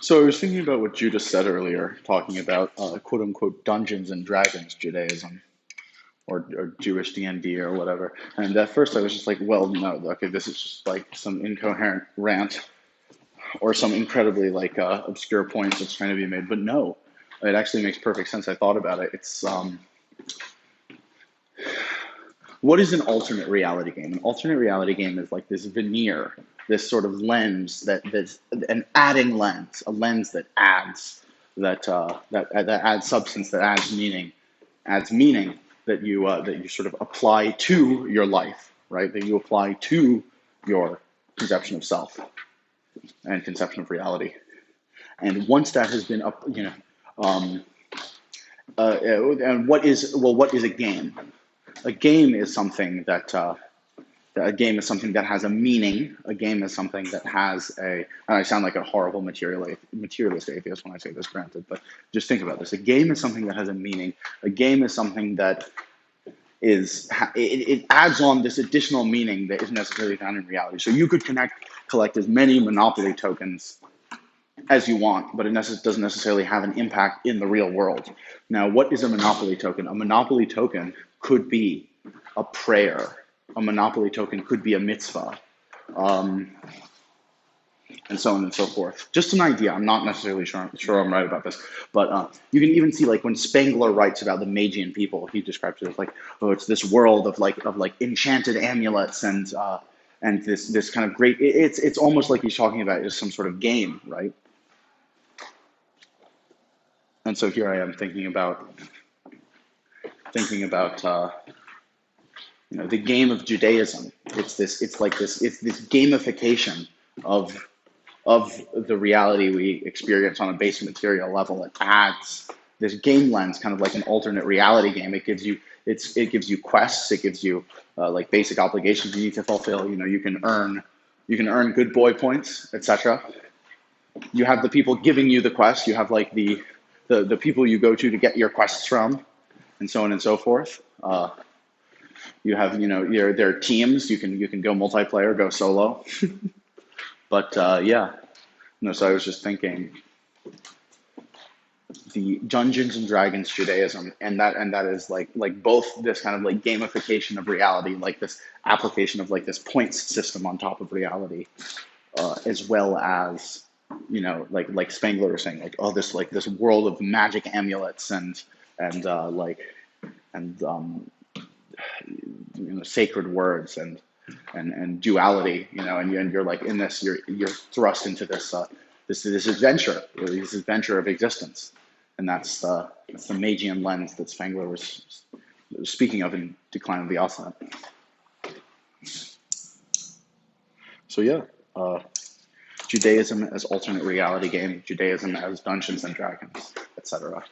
So I was thinking about what Judas said earlier, talking about quote unquote Dungeons and Dragons Judaism or Jewish D&D or whatever. And at first I was just like, well, no, okay, this is just like some incoherent rant or some incredibly like obscure point that's trying to be made. But no, it actually makes perfect sense. I thought about it. It's what is an alternate reality game? An alternate reality game is like this veneer, this sort of lens that's an adding lens, a lens that adds that adds substance, that adds meaning that you sort of apply to your life, right? That you apply to your conception of self and conception of reality. And once that has been up, and what is a game? A game is something that a game is something that has a meaning. A game is something that has a. And I sound like a horrible materialist atheist when I say this, granted, but just think about this. A game is something that has a meaning. A game is something that it adds on this additional meaning that isn't necessarily found in reality. So you could collect as many Monopoly tokens as you want, but it doesn't necessarily have an impact in the real world. Now, what is a Monopoly token? A Monopoly token could be a prayer. A Monopoly token could be a mitzvah, and so on and so forth. Just an idea. I'm not necessarily sure I'm right about this, but you can even see like when Spengler writes about the Magian people, he describes it as like, oh, it's this world of like enchanted amulets and this kind of great. It's almost like he's talking about is some sort of game, right? And so here I am thinking about the game of Judaism. It's this gamification of the reality we experience on a base material level. It adds this game lens, kind of like an alternate reality game. It gives you quests. It gives you like basic obligations you need to fulfill. You can earn good boy points, etc. You have the people giving you the quest. You have like the people you go to get your quests from, and so on and so forth. You have there are teams. You can go multiplayer, go solo. But yeah, no. So I was just thinking the Dungeons and Dragons Judaism, and that is like both this kind of like gamification of reality, like this application of like this points system on top of reality, as well as like Spengler was saying, like, oh, this world of magic amulets and sacred words and duality, and you're like in this, you're thrust into this this adventure of existence, and that's the Magian lens that Spengler was speaking of in Decline of the Osant. So yeah. Judaism as alternate reality game, Judaism as Dungeons and Dragons, etc.